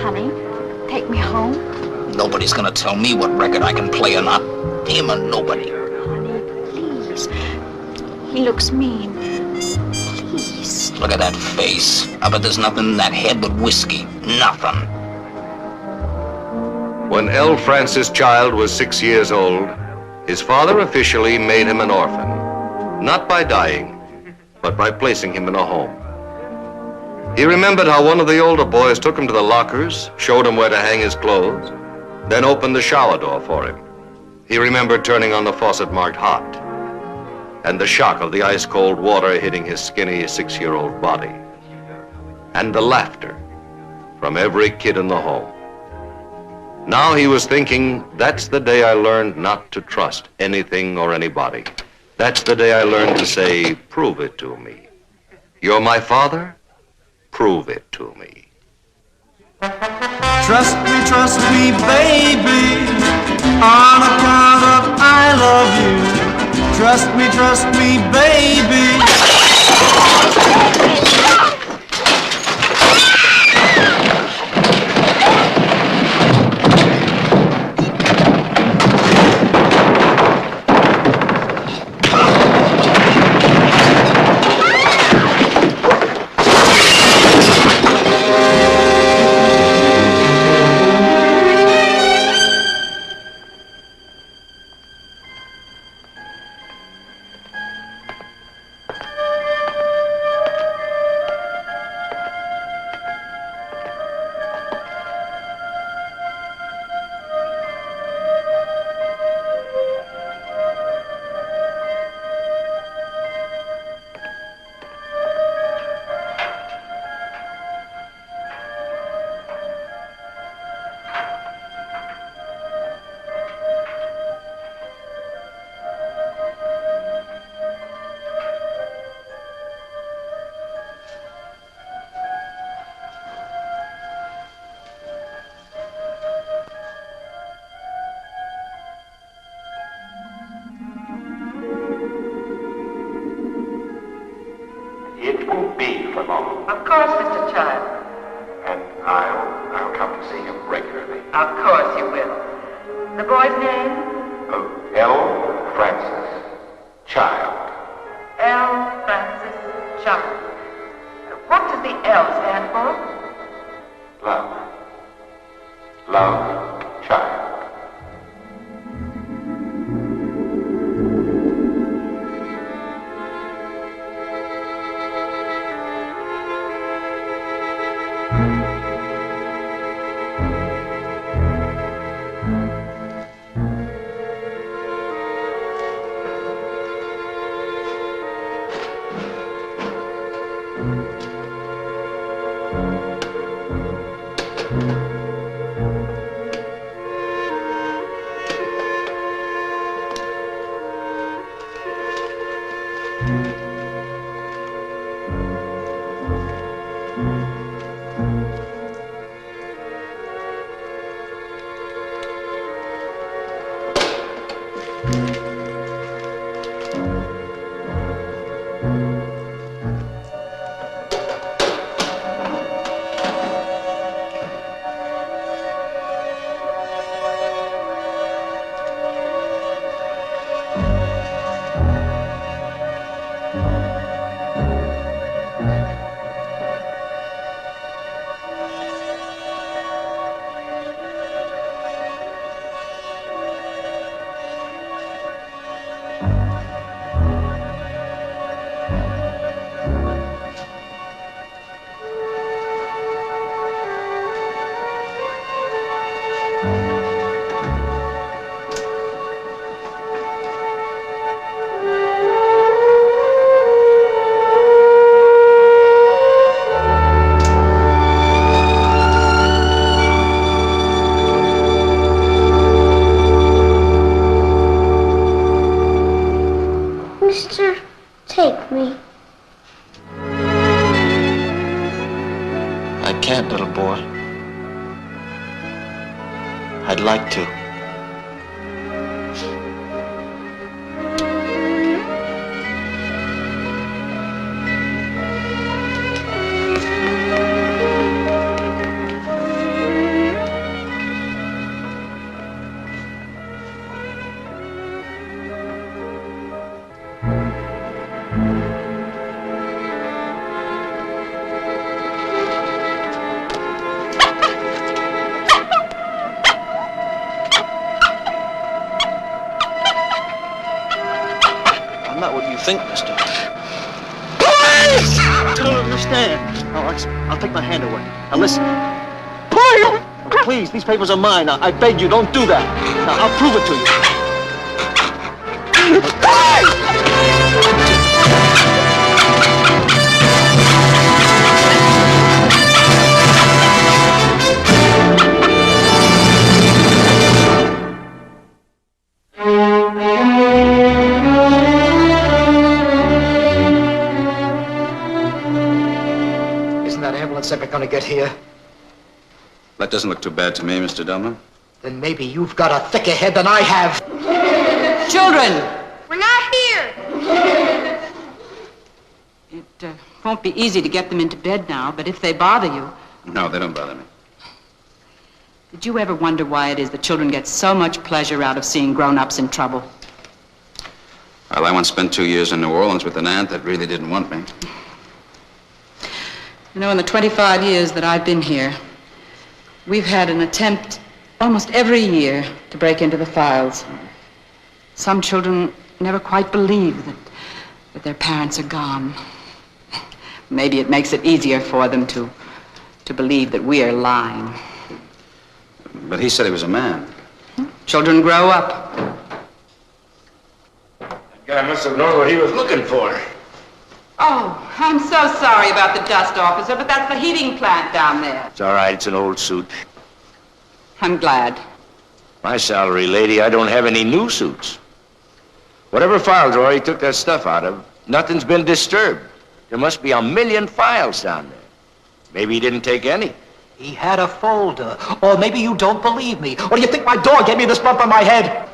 honey. Take me home. Nobody's gonna tell me what record I can play or not. Him or nobody. Honey, please. He looks mean. Please. Look at that face. I bet there's nothing in that head but whiskey. Nothing. When L. Francis Child was 6 years old, his father officially made him an orphan. Not by dying, but by placing him in a home. He remembered how one of the older boys took him to the lockers, showed him where to hang his clothes, then opened the shower door for him. He remembered turning on the faucet marked hot, and the shock of the ice-cold water hitting his skinny 6-year-old body, and the laughter from every kid in the home. Now he was thinking, that's the day I learned not to trust anything or anybody. That's the day I learned to say, prove it to me. You're my father? Prove it to me. Trust me, baby, on account of I love you. Trust me, baby. It will be for long. Of course, Mr. Child. And I'll come to see him regularly. Of course you will. The boy's name? L. Francis Child. L. Francis Child. What does the L stand for? Love. Love, child. Take me. I can't, little boy. I'd like to. think, mister? Please! I don't understand. I'll take my hand away. Now listen. Please! Please, these papers are mine. Now, I beg you, don't do that. Now, I'll prove it to you. Isn't that ambulance ever going to get here? That doesn't look too bad to me, Mr. Delmer. Then maybe you've got a thicker head than I have. Children! We're not here. It won't be easy to get them into bed now, but if they bother you... No, they don't bother me. Did you ever wonder why it is that children get so much pleasure out of seeing grown-ups in trouble? Well, I once spent 2 years in New Orleans with an aunt that really didn't want me. You know, in the 25 years that I've been here, we've had an attempt almost every year to break into the files. Some children never quite believe that their parents are gone. Maybe it makes it easier for them to believe that we are lying. But he said he was a man. Children grow up. That guy must have known what he was looking for. Oh, I'm so sorry about the dust, officer, but that's the heating plant down there. It's all right, it's an old suit. I'm glad. My salary, lady, I don't have any new suits. Whatever file drawer he took that stuff out of, nothing's been disturbed. There must be 1,000,000 files down there. Maybe he didn't take any. He had a folder. Or maybe you don't believe me. Or do you think my dog gave me this bump on my head?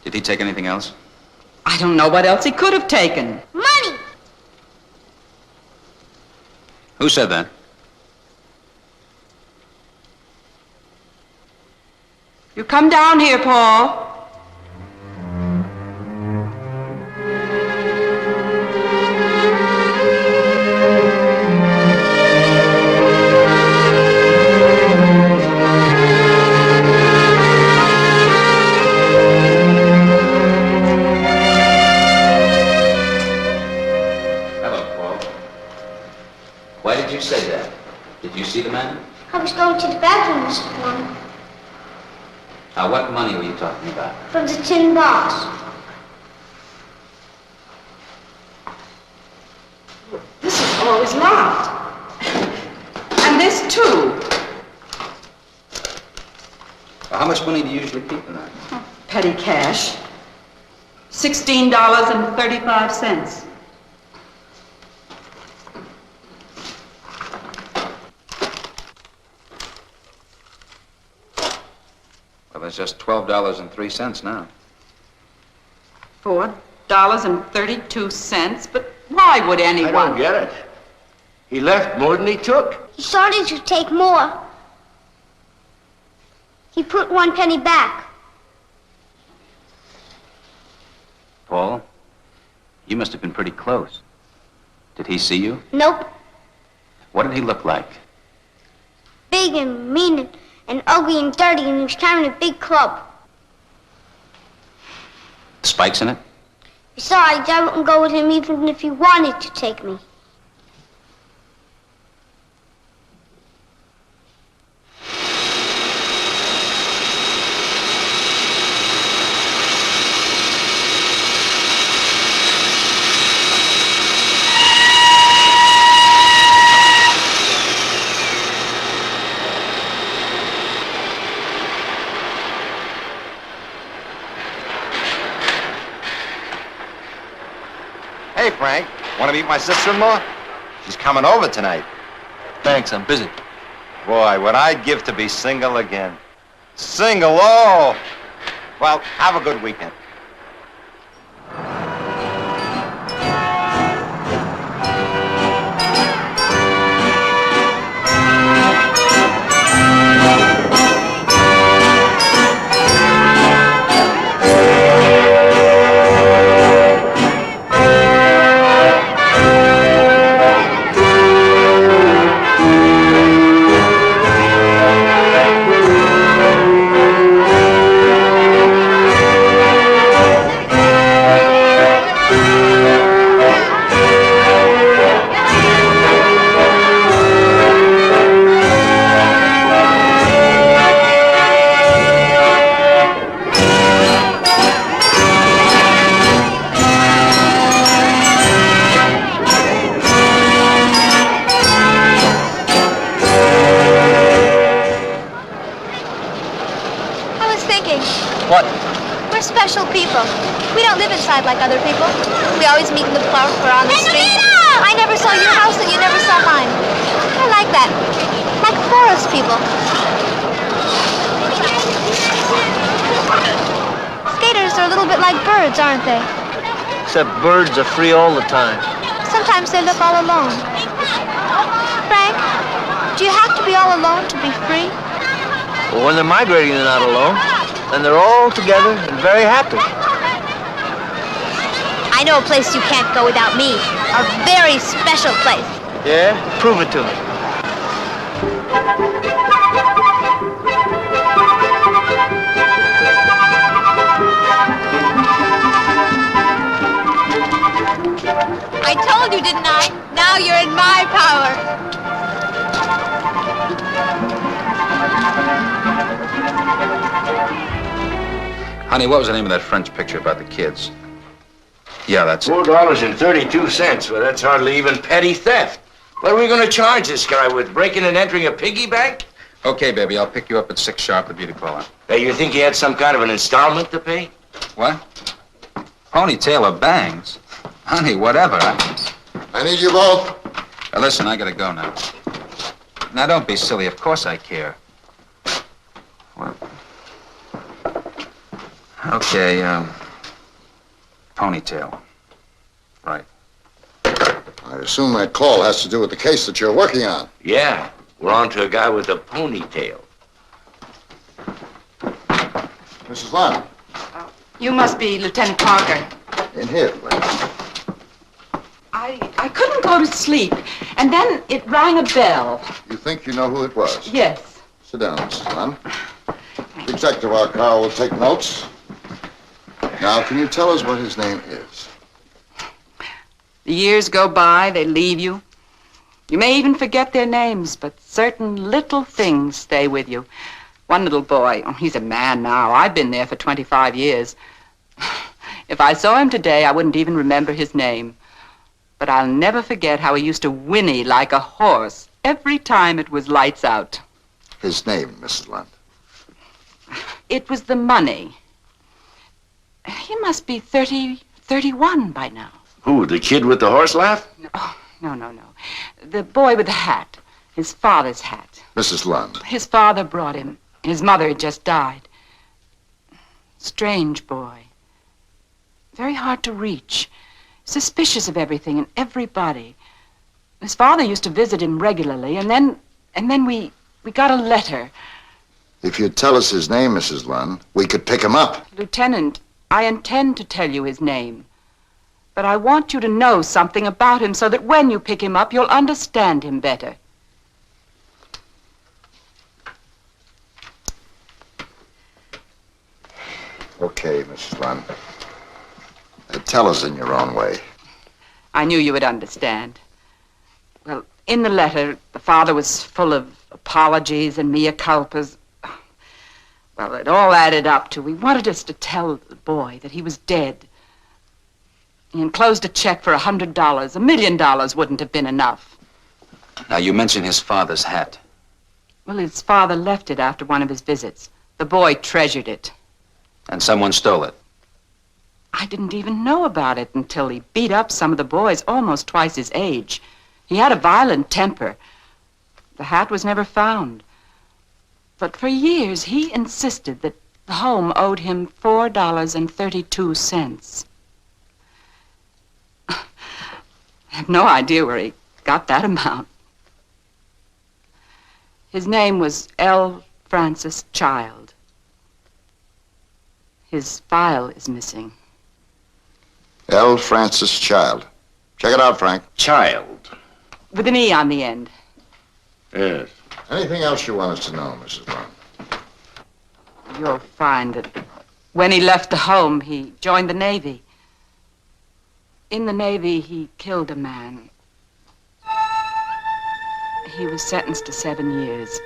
Did he take anything else? I don't know what else he could have taken. Money. Who said that? You come down here, Paul. Why did you say that? Did you see the man? I was going to the bathroom, Mr. Plum, Now, what money were you talking about? from the tin box. This is always locked. And this, too. Well, how much money do you usually keep in that? Petty cash. $16.35. Well, there's just $12.03 now. $4.32. But why would anyone? I don't get it. He left more than he took. He started to take more. He put 1 penny back. Paul, you must have been pretty close. Did he see you? Nope. What did he look like? Big and mean and ugly and dirty, and he was carrying a big club. Spikes in it? Besides, I wouldn't go with him even if he wanted to take me. Hey, Frank, want to meet my sister-in-law? She's coming over tonight. Thanks, I'm busy. Boy, what I'd give to be single again. Single, oh! Well, have a good weekend. outside like other people. We always meet in the park or on the street. I never saw your house and you never saw mine. I like that. Like forest people. Skaters are a little bit like birds, aren't they? Except birds are free all the time. Sometimes they look all alone. Frank, do you have to be all alone to be free? Well, when they're migrating, they're not alone. And they're all together and very happy. I know a place you can't go without me. A very special place. Yeah? Prove it to me. I told you, didn't I? Now you're in my power. Honey, what was the name of that French picture about the kids? Yeah, that's it. $4.32. Well, that's hardly even petty theft. What are we going to charge this guy with? Breaking and entering a piggy bank? Okay, baby, I'll pick you up at 6 sharp at the beauty parlor. Hey, you think he had some kind of an installment to pay? What? Ponytail or bangs? Honey, whatever. I need you both. Now, listen, I gotta go now. Now, don't be silly. Of course I care. Well, okay, ponytail. Right. I assume that call has to do with the case that you're working on. Yeah, we're on to a guy with a ponytail. Mrs. Lund, You must be Lieutenant Parker. in here, please. I couldn't go to sleep, and then it rang a bell. You think you know who it was? Yes. Sit down, Mrs. Lund. The executive of our car will take notes. Now, can you tell us what his name is? The years go by, they leave you. You may even forget their names, but certain little things stay with you. One little boy, he's a man now. I've been there for 25 years. If I saw him today, I wouldn't even remember his name. But I'll never forget how he used to whinny like a horse every time it was lights out. His name, Mrs. Lund. It was the money. He must be 31 by now. Who, the kid with the horse laugh? No. The boy with the hat. His father's hat. Mrs. Lund. His father brought him. His mother had just died. Strange boy. Very hard to reach. Suspicious of everything and everybody. His father used to visit him regularly, and then we got a letter. If you'd tell us his name, Mrs. Lund, we could pick him up. Lieutenant, I intend to tell you his name. But I want you to know something about him so that when you pick him up, you'll understand him better. Okay, Mrs. Lund. Tell us in your own way. I knew you would understand. Well, in the letter, the father was full of apologies and mea culpas. Well, it all added up to, he wanted us to tell the boy that he was dead. He enclosed a check for $100. $1 million wouldn't have been enough. Now, you mentioned his father's hat. Well, his father left it after one of his visits. The boy treasured it. And someone stole it. I didn't even know about it until he beat up some of the boys almost twice his age. He had a violent temper. The hat was never found. But for years, he insisted that the home owed him $4.32. I have no idea where he got that amount. His name was L. Francis Child. His file is missing. L. Francis Child. Check it out, Frank. Child. With an E on the end. Yes. Anything else you want us to know, Mrs. Lund? You'll find that when he left the home, he joined the Navy. In the Navy, he killed a man. He was sentenced to 7 years.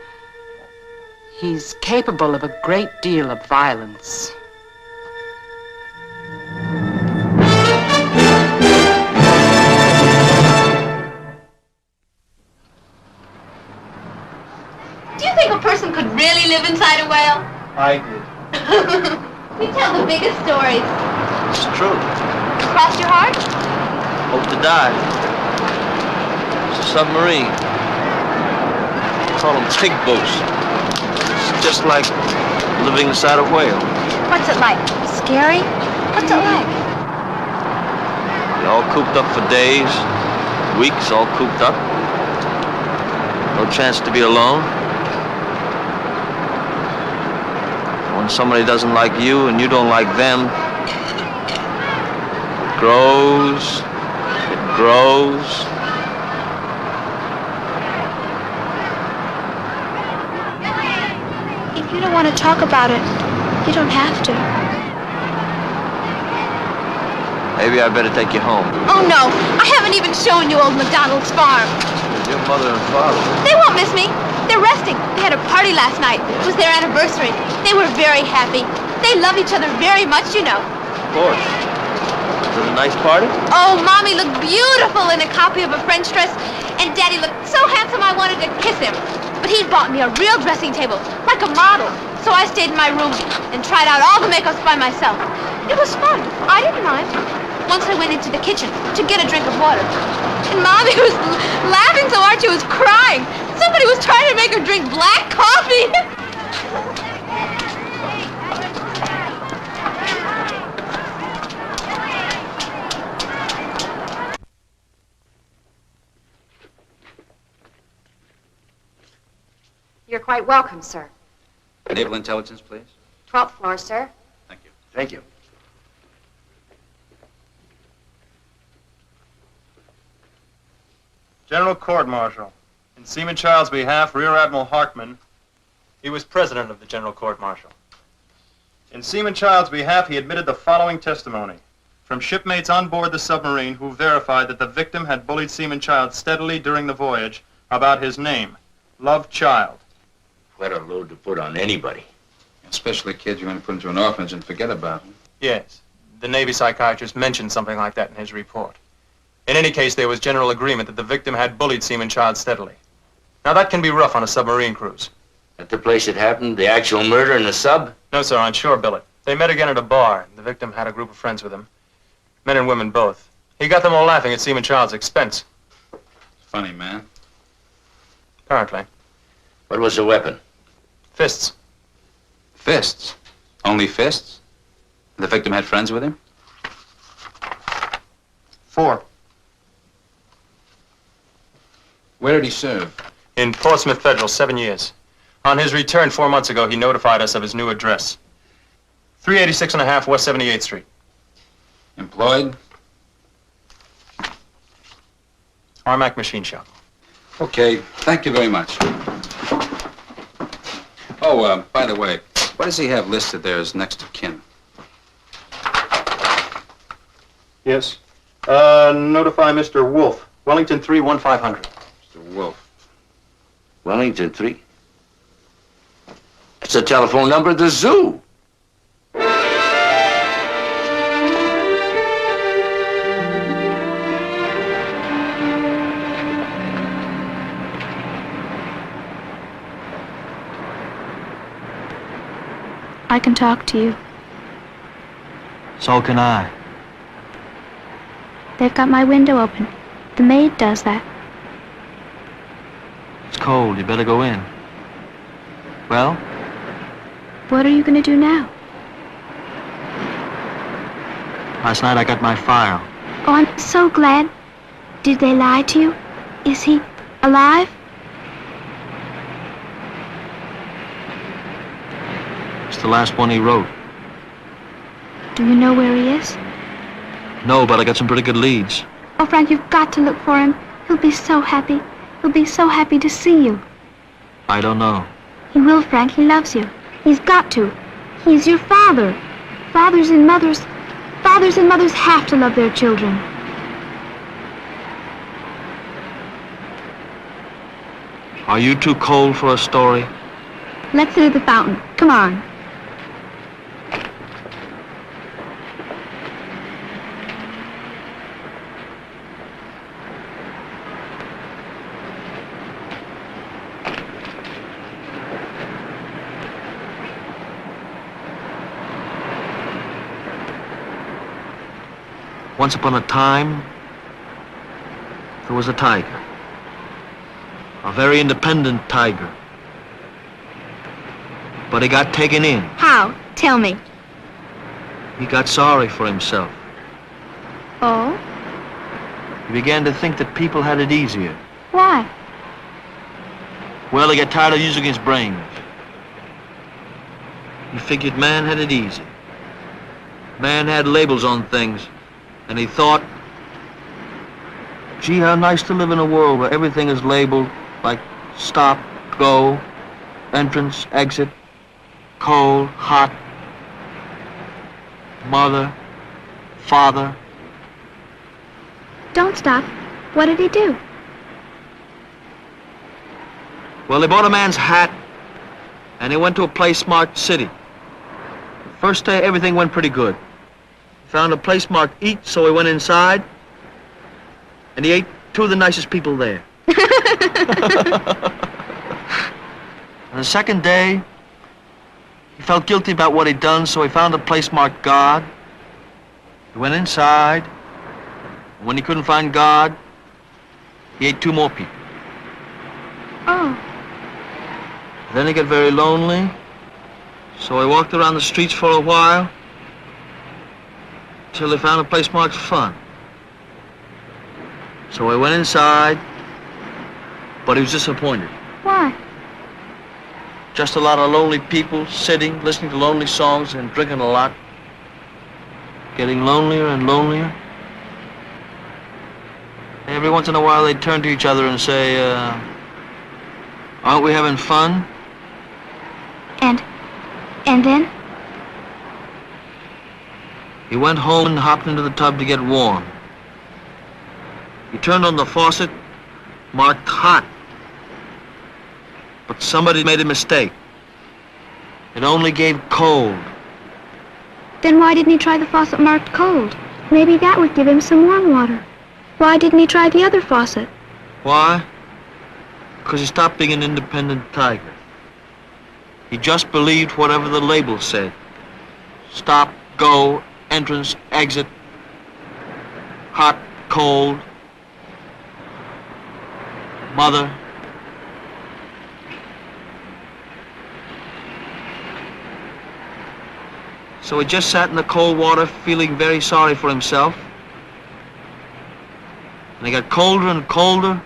He's capable of a great deal of violence. Do you think a person could really live inside a whale? I did. We tell the biggest stories. It's true. Cross your heart? Hope to die. It's a submarine. They call them pig boats. It's just like living inside a whale. What's it like? Scary? What's it like? You're all cooped up for days, weeks, all cooped up. No chance to be alone. When somebody doesn't like you and you don't like them, it grows, it grows. If you don't want to talk about it, you don't have to. Maybe I better take you home. Oh, no. I haven't even shown you old McDonald's farm. Your mother and father. They won't miss me. They're resting. They had a party last night. It was their anniversary. They were very happy. They love each other very much, you know. Of course. Was it a nice party? Oh, Mommy looked beautiful in a copy of a French dress, and Daddy looked so handsome I wanted to kiss him. But he'd bought me a real dressing table, like a model. So I stayed in my room and tried out all the makeups by myself. It was fun. I didn't mind. Once I went into the kitchen to get a drink of water. And Mommy was laughing so hard she was crying. Somebody was trying to make her drink black coffee. You're quite welcome, sir. Naval Intelligence, please. 12th floor, sir. Thank you. Thank you. General Court Martial. In Seaman Child's behalf, Rear Admiral Hartman. He was president of the General Court Martial. In Seaman Child's behalf, he admitted the following testimony from shipmates on board the submarine who verified that the victim had bullied Seaman Child steadily during the voyage about his name, Love Child. What a load to put on anybody. Especially kids you're going to put into an orphanage and forget about them. Yes, the Navy psychiatrist mentioned something like that in his report. In any case, there was general agreement that the victim had bullied Seaman Child steadily. Now, that can be rough on a submarine cruise. At the place it happened, the actual murder in the sub? No, sir, on shore billet. They met again at a bar. The victim had a group of friends with him. Men and women both. He got them all laughing at Seaman Child's expense. Funny man. Apparently. What was the weapon? Fists. Fists? Only fists? The victim had friends with him? 4. Where did he serve? In Portsmouth Federal, 7 years. On his return 4 months ago, he notified us of his new address. 386 and a half West 78th Street. Employed? Armac Machine Shop. Okay, thank you very much. Oh, by the way, what does he have listed there as next of kin? Yes. Notify Mr. Wolf. Wellington 3-1500. Mr. Wolf. Wellington 3? That's the telephone number at the zoo. I can talk to you. So can I. They've got my window open. The maid does that. It's cold. You better go in. Well? What are you going to do now? Last night I got my file. Oh, I'm so glad. Did they lie to you? Is he alive? It's the last one he wrote. Do you know where he is? No, but I got some pretty good leads. Oh, Frank, you've got to look for him. He'll be so happy. He'll be so happy to see you. I don't know. He will, Frank. He loves you. He's got to. He's your father. Fathers and mothers have to love their children. Are you too cold for a story? Let's sit at the fountain. Come on. Once upon a time, there was a tiger. A very independent tiger. But he got taken in. How? Tell me. He got sorry for himself. Oh? He began to think that people had it easier. Why? Well, he got tired of using his brains. He figured man had it easy. Man had labels on things. And he thought, gee, how nice to live in a world where everything is labeled like stop, go, entrance, exit, cold, hot, mother, father. Don't stop. What did he do? Well, he bought a man's hat, and he went to a place marked City. First day, everything went pretty good. He found a place marked Eat, so he went inside, and he ate two of the nicest people there. On the second day, he felt guilty about what he'd done, so he found a place marked God. He went inside, and when he couldn't find God, he ate two more people. Oh. Then he got very lonely, so he walked around the streets for a while, till he found a place marked Fun. So he went inside, but he was disappointed. Why? Just a lot of lonely people sitting, listening to lonely songs and drinking a lot. Getting lonelier and lonelier. Every once in a while they'd turn to each other and say, aren't we having fun? And then? He went home and hopped into the tub to get warm. He turned on the faucet, marked hot. But somebody made a mistake. It only gave cold. Then why didn't he try the faucet marked cold? Maybe that would give him some warm water. Why didn't he try the other faucet? Why? Because he stopped being an independent tiger. He just believed whatever the label said. Stop, go, entrance, exit, hot, cold, mother. So he just sat in the cold water feeling very sorry for himself. And he got colder and colder,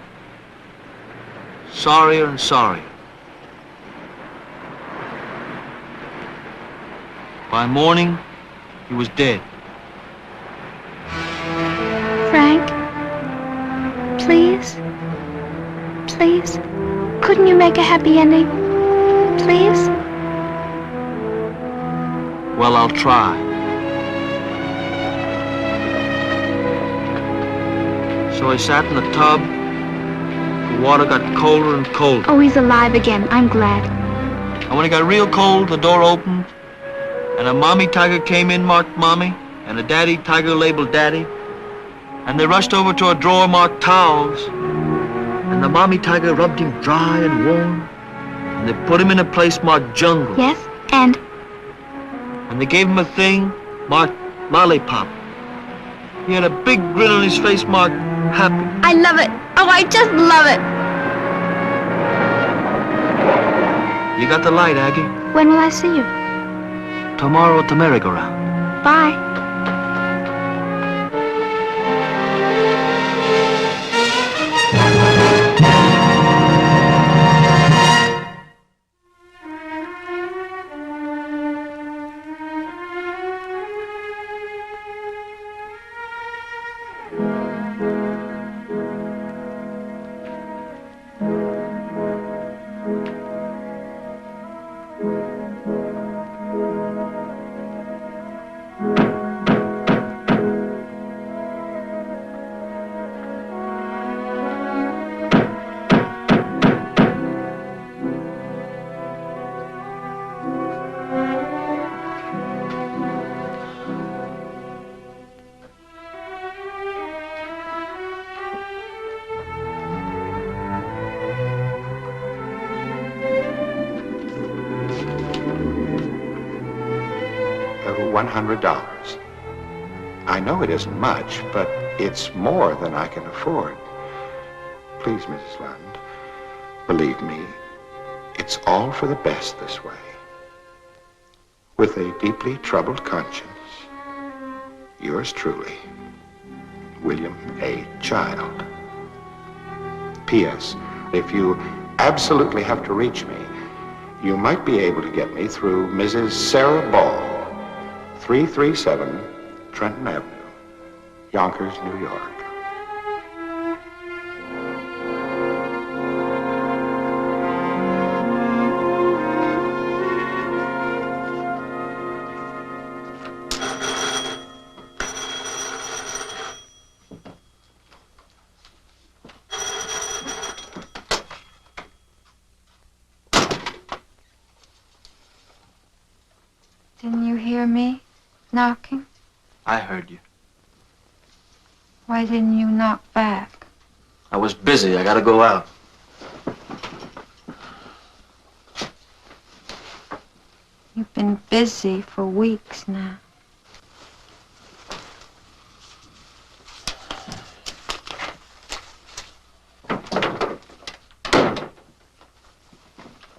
sorrier and sorrier. By morning, he was dead. Frank? Please? Please? Couldn't you make a happy ending? Please? Well, I'll try. So he sat in the tub. The water got colder and colder. Oh, he's alive again. I'm glad. And when it got real cold, the door opened, and a mommy tiger came in marked Mommy, and a daddy tiger labeled Daddy. And they rushed over to a drawer marked Towels, and the mommy tiger rubbed him dry and warm, and they put him in a place marked Jungle. Yes, and they gave him a thing marked Lollipop. He had a big grin on his face marked Happy. I love it. Oh, I just love it. You got the light, Aggie. When will I see you? Tomorrow at the merry-go-round. Bye. $100. I know it isn't much, but it's more than I can afford. Please, Mrs. Lund, believe me, it's all for the best this way. With a deeply troubled conscience, yours truly, William A. Child. P.S. If you absolutely have to reach me, you might be able to get me through Mrs. Sarah Ball, 337 Trenton Avenue, Yonkers, New York. Didn't you hear me knocking? I heard you. Why didn't you knock back? I was busy. I gotta go out. You've been busy for weeks now.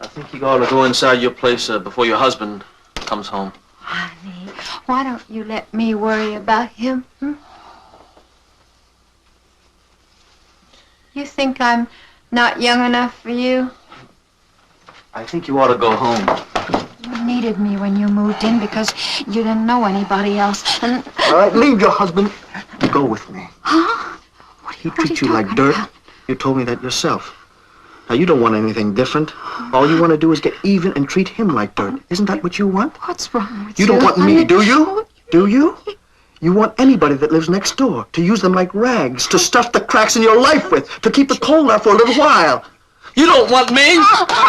I think you ought to go inside your place before your husband comes home. Honey, why don't you let me worry about him? You think I'm not young enough for you? I think you ought to go home. You needed me when you moved in because you didn't know anybody else. And All right, leave your husband and go with me. huh? He treats you like dirt. You told me that yourself. Now, you don't want anything different. All you want to do is get even and treat him like dirt. Isn't that what you want? What's wrong with you? You don't want me, do you? Do you? You want anybody that lives next door to use them like rags, to stuff the cracks in your life with, to keep the cold out for a little while. You don't want me? I'll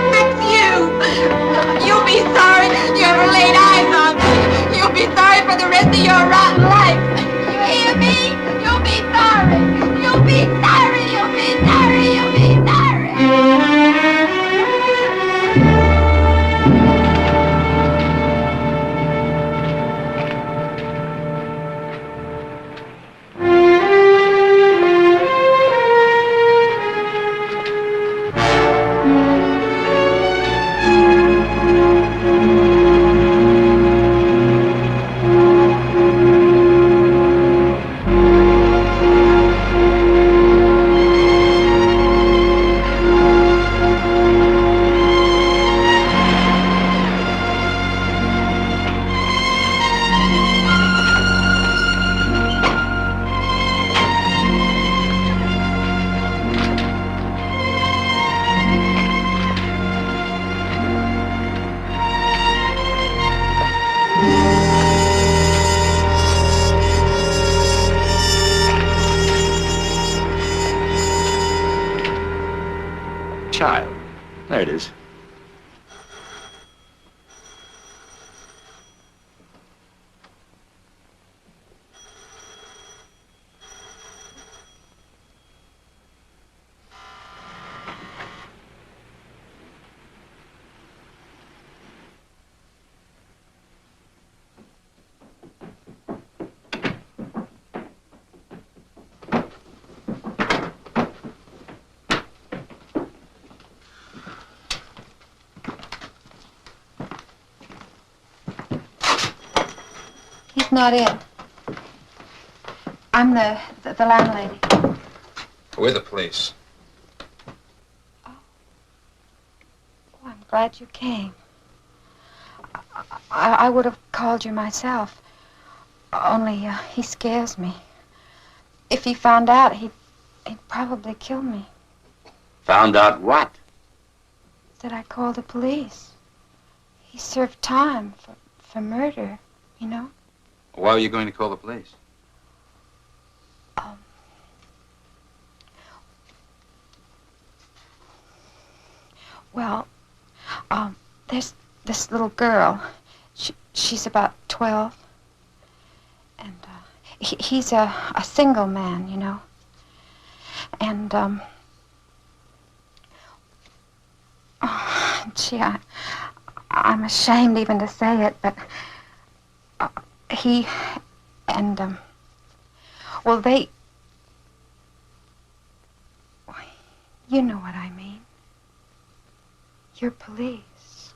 fix you. You'll be sorry you ever laid eyes on me. You'll be sorry for the rest of your rotten life. You hear me? You'll be sorry. You'll be sorry. You'll be sorry. You'll be sorry. Child. There it is. He's not in. I'm the landlady. We're the police. Oh, I'm glad you came. I would have called you myself. Only he scares me. If he found out, he'd probably kill me. Found out what? That I called the police. He served time for murder, you know? Why were you going to call the police? Well, there's this little girl. She's about 12. And he's a single man, you know. And, gee, I'm ashamed even to say it, but He and, well, they... You know what I mean. You're police.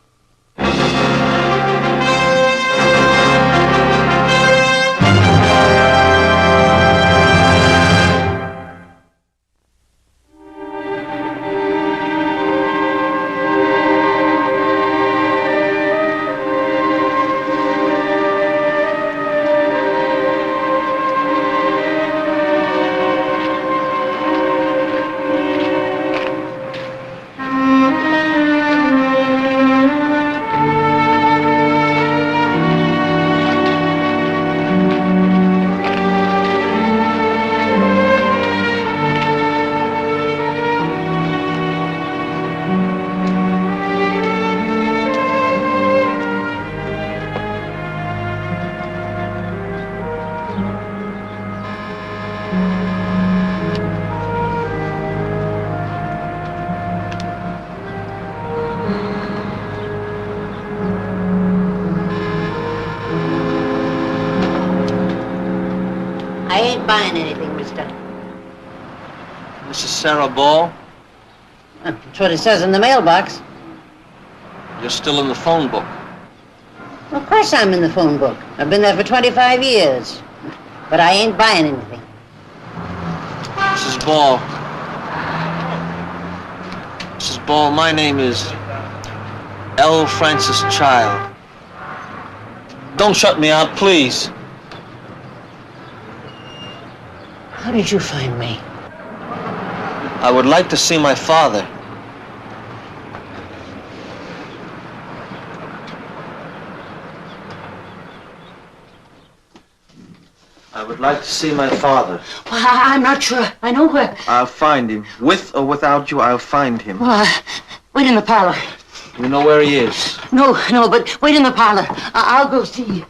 I ain't buying anything, mister. Mrs. Sarah Ball, That's what it says in the mailbox. you're still in the phone book. Of course I'm in the phone book. I've been there for 25 years. But I ain't buying anything. Mrs. Ball. Mrs. Ball, my name is L. Francis Child. Don't shut me out, please. How did you find me? I would like to see my father. I would like to see my father. Well, I'm not sure. I know where. I'll find him. With or without you, I'll find him. Well, wait in the parlor. You know where he is? No, but wait in the parlor. I'll go see you.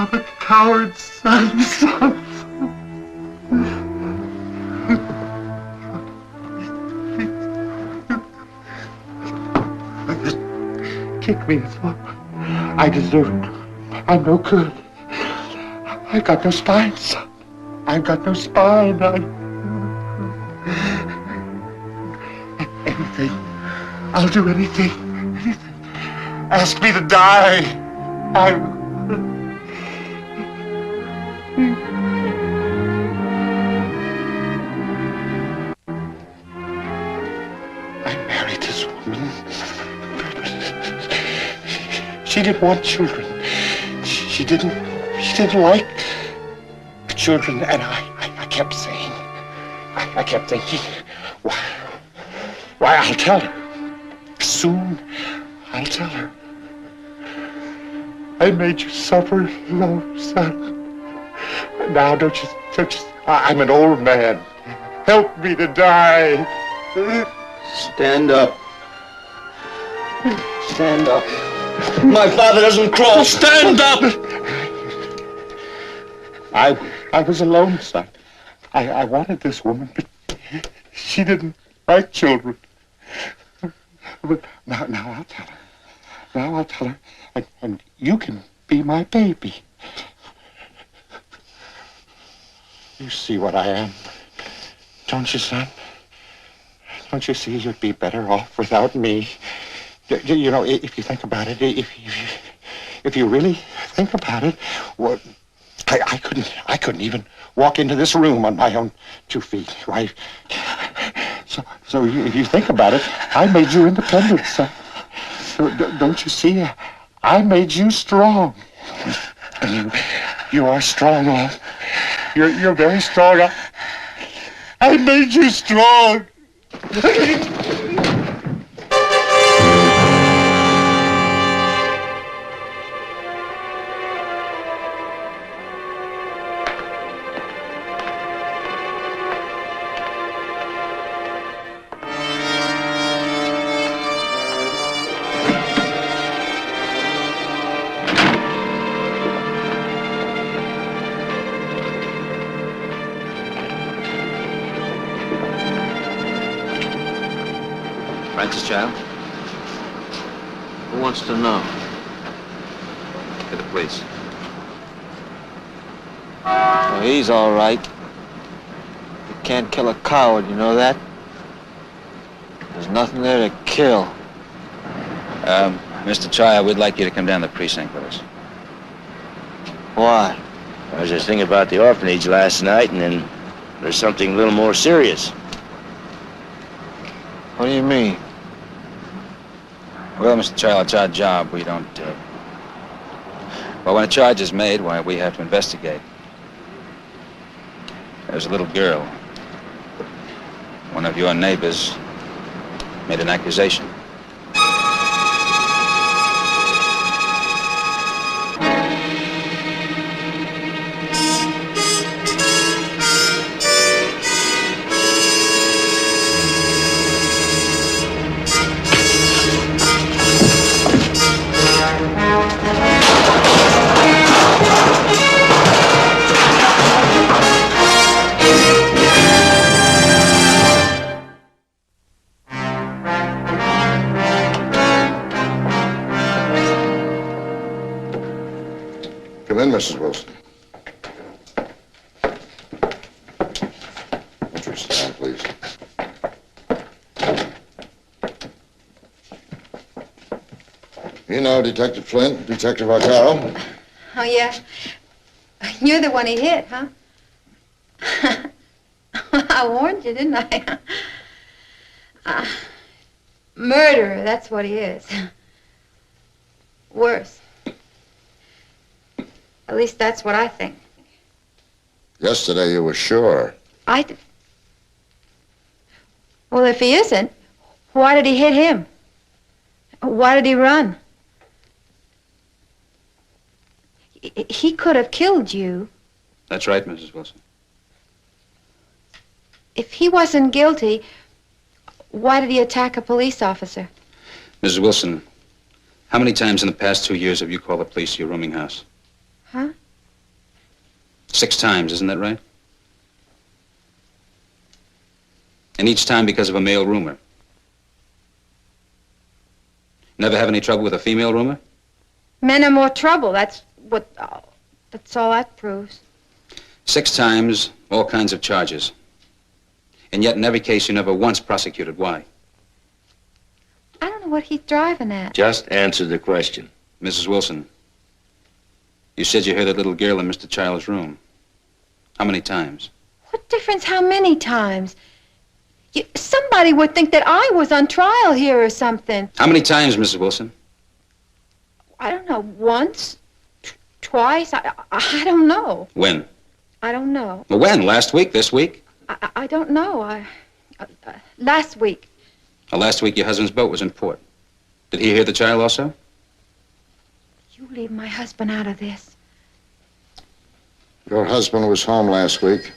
I'm a coward, son. Kick me as well. I deserve it. I'm no good. I got no spine, son. I've got no spine. Anything. I'll do anything. Anything. Ask me to die. I married this woman. She didn't want children. She didn't like children, and I kept saying, I kept thinking, why, I'll tell her. Soon, I'll tell her. I made you suffer, love, son. Now, don't you, I'm an old man. Help me to die. Stand up. Stand up. My father doesn't crawl. Stand up! I was alone, son. I wanted this woman, but she didn't like children. But now I'll tell her. Now I'll tell her, and you can be my baby. You see what I am, don't you, son? Don't you see you'd be better off without me? You know, if you think about it, if you really think about it, what I couldn't even walk into this room on my own 2 feet. Why? So if you think about it, I made you independent, son. So don't you see? I made you strong. And you are strong, love. You're very strong. I made you strong. Francis Child? Who wants to know? To the police. Well, he's all right. You can't kill a coward, you know that? There's nothing there to kill. Mr. Child, we'd like you to come down to the precinct with us. Why? I was just thinking about the orphanage last night, and then there's something a little more serious. What do you mean? Well, Mr. Child, it's our job. We don't, Well, when a charge is made, why, we have to investigate. There's a little girl. One of your neighbors made an accusation. Come in, Mrs. Wilson. Won't you sit down, please? You know Detective Flint, Detective Arcaro? Oh, yeah? You're the one he hit, huh? I warned you, didn't I? Murderer, that's what he is. Worse. At least that's what I think. Yesterday you were sure. Well, if he isn't, why did he hit him? Why did he run? He could have killed you. That's right, Mrs. Wilson. If he wasn't guilty, why did he attack a police officer? Mrs. Wilson, how many times in the past 2 years have you called the police to your rooming house? Huh? 6 times, isn't that right? And each time because of a male roomer. Never have any trouble with a female roomer? Men are more trouble. That's all that proves. 6 times, all kinds of charges. And yet in every case you never once prosecuted. Why? I don't know what he's driving at. Just answer the question. Mrs. Wilson, you said you heard that little girl in Mr. Child's room. How many times? What difference how many times? Somebody would think that I was on trial here or something. How many times, Mrs. Wilson? I don't know, once, twice, I don't know. When? I don't know. Well, when? Last week? This week? I don't know. Last week. Well, last week your husband's boat was in port. Did he hear the child also? You leave my husband out of this. Your husband was home last week.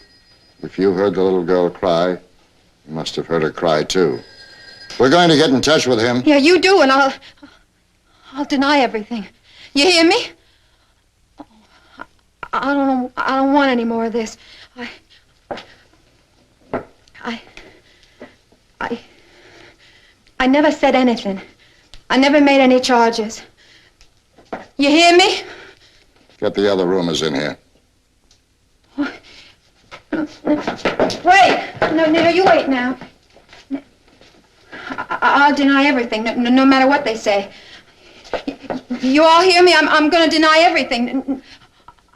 If you heard the little girl cry, you must have heard her cry, too. We're going to get in touch with him. Yeah, you do, and I'll deny everything. You hear me? I don't want any more of this. I never said anything. I never made any charges. You hear me? Get the other roomers in here. Wait! No, you wait now. I'll deny everything, no matter what they say. You all hear me? I'm going to deny everything.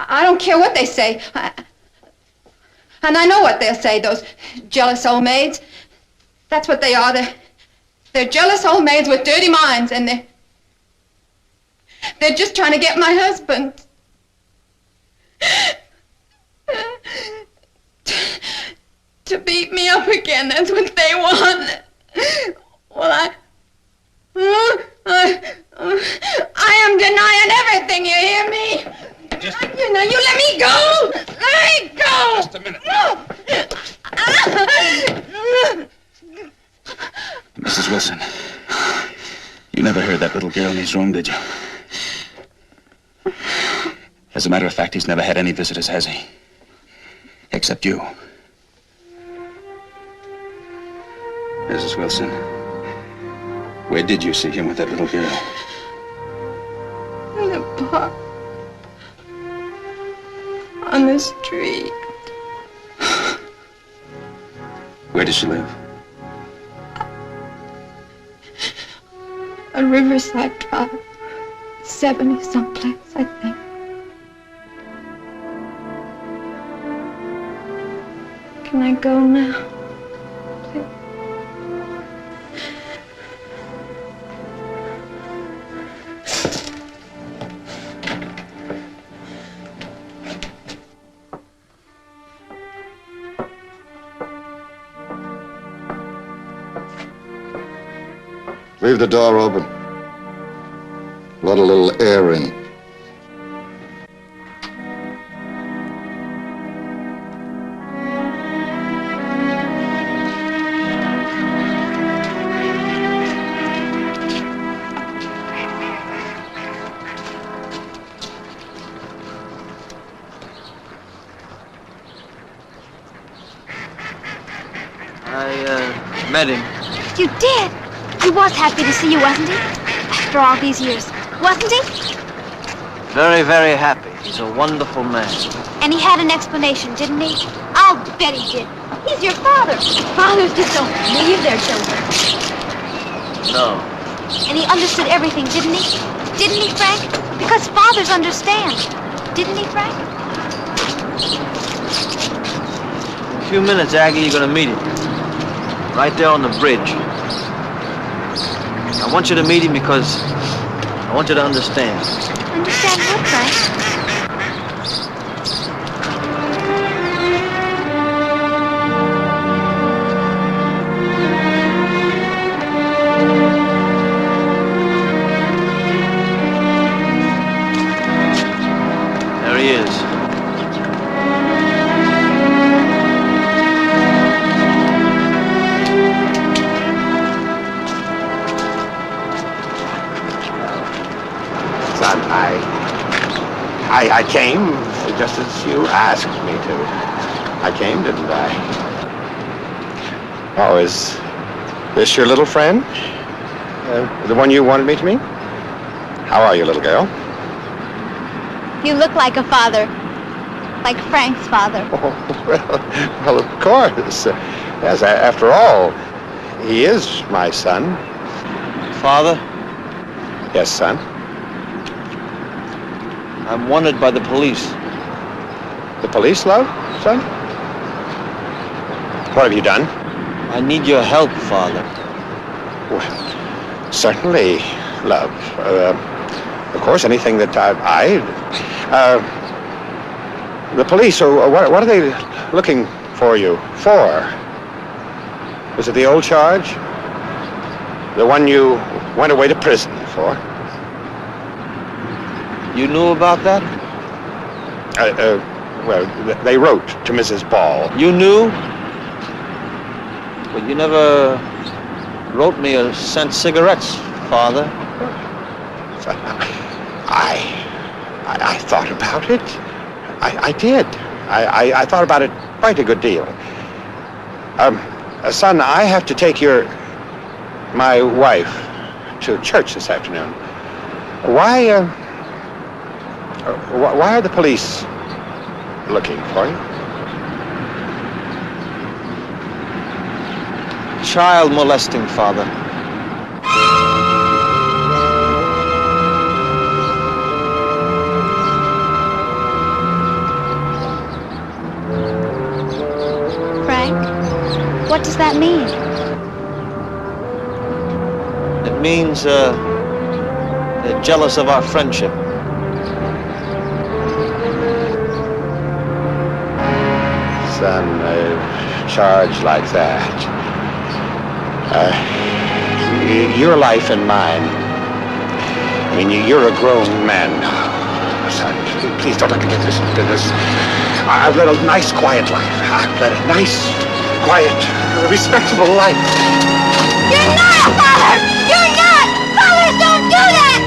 I don't care what they say. And I know what they'll say, those jealous old maids. That's what they are. They're jealous old maids with dirty minds, and they're just trying to get my husband. To beat me up again, that's what they want. Well, I am denying everything, you hear me? You know, you let me go! Let me go! Just a minute. Mrs. Wilson, you never heard that little girl in his room, did you? As a matter of fact, he's never had any visitors, has he? Except you. Mrs. Wilson, where did you see him with that little girl? In the park. On the street. Where does she live? On Riverside Drive. 70 someplace, I think. Can I go now? Please. Leave the door open. Let a little air in. I met him. You did? He was happy to see you, wasn't he? After all these years, wasn't he? Very, very happy. He's a wonderful man. And he had an explanation, didn't he? I'll bet he did. He's your father. Fathers just don't leave their children. No. And he understood everything, didn't he? Didn't he, Frank? Because fathers understand. Didn't he, Frank? In a few minutes, Aggie, you're gonna meet him. Right there on the bridge. I want you to meet him because I want you to understand. Understand what, Frank? There he is. Son, I came just as you asked me to. I came, didn't I? Oh, is this your little friend? The one you wanted me to meet? How are you, little girl? You look like a father. Like Frank's father. Oh, well, of course. Yes, after all, he is my son. Father? Yes, son. I'm wanted by the police. The police, love, son? What have you done? I need your help, Father. Well, certainly, love. Of course, anything that the police, what are they looking for you for? Was it the old charge? The one you went away to prison for? You knew about that? Well, they wrote to Mrs. Ball. You knew? But you never wrote me or sent cigarettes, Father. I thought about it. I did. I thought about it quite a good deal. Son, I have to take my wife to church this afternoon. Why are the police looking for you? Child molesting, Father. What does that mean? It means, they're jealous of our friendship. Son, a charge like that. Your life and mine. I mean, you're a grown man. Son, please don't let me get this into this. I've led a nice, quiet life. I've led a nice, quiet, respectable life. You're not a father! You're not! Fathers don't do that!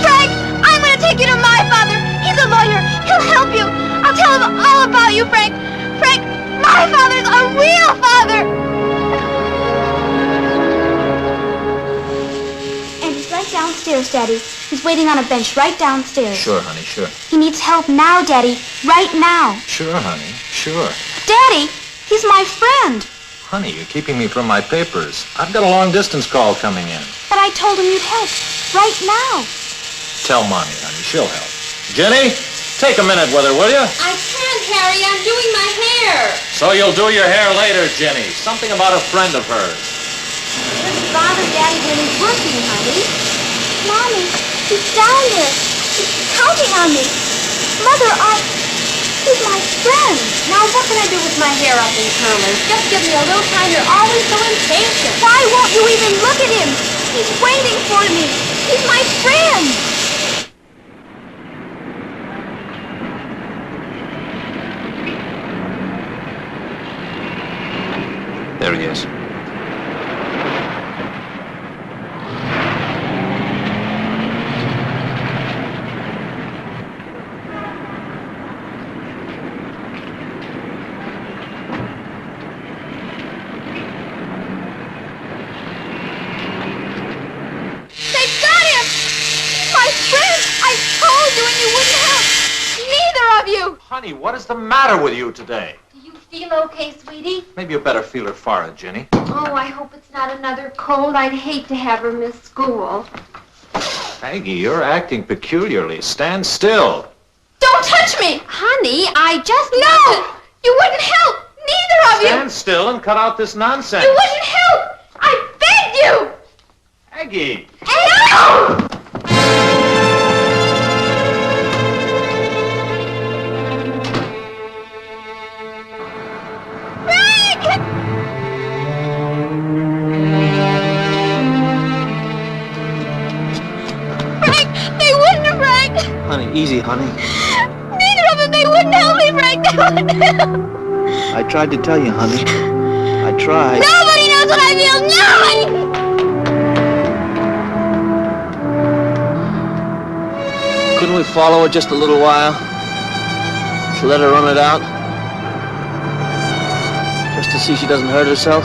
Frank, I'm gonna take you to my father. He's a lawyer. He'll help you. I'll tell him all about you, Frank. Frank, my father's a real father! And he's right downstairs, Daddy. He's waiting on a bench right downstairs. Sure, honey, sure. He needs help now, Daddy. Right now. Sure, honey, sure. Daddy, he's my friend. Honey, you're keeping me from my papers. I've got a long-distance call coming in. But I told him you'd help. Right now. Tell Mommy, honey, she'll help. Jenny, take a minute with her, will you? I can't, Harry. I'm doing my hair. So you'll do your hair later, Jenny. Something about a friend of hers. Doesn't bother Daddy when he's working, honey. Mommy, he's down there. He's counting on me. Mother, he's my friend. Now what can I do with my hair up in curlers? Just give me a little time. You're always so impatient. Why won't you even look at him? He's waiting for me. He's my friend. There he is. Honey, what is the matter with you today? Do you feel okay, sweetie? Maybe you better feel her forehead, Jenny. Oh, I hope it's not another cold. I'd hate to have her miss school. Aggie, you're acting peculiarly. Stand still. Don't touch me! Honey, I just... No! You wouldn't help! Neither of you! Stand still and cut out this nonsense. You wouldn't help! I begged you! Aggie! No! Honey, easy, honey. Neither of them, they wouldn't help me, Frank. They wouldn't help. I tried to tell you, honey. I tried. Nobody knows what I feel. Nobody! Couldn't we follow her just a little while? To let her run it out? Just to see she doesn't hurt herself?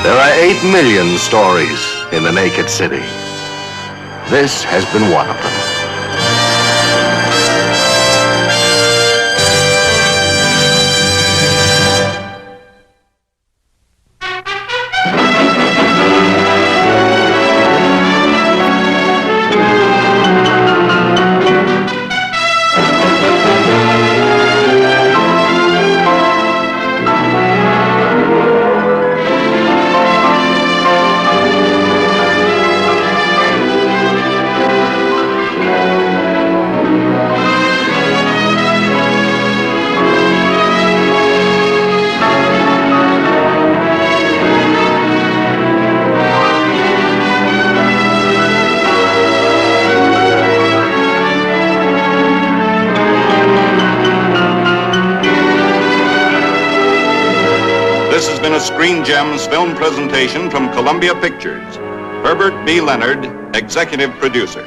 There are 8 million stories in the naked city. This has been one of them. This has been a Screen Gems film presentation from Columbia Pictures. Herbert B. Leonard, executive producer.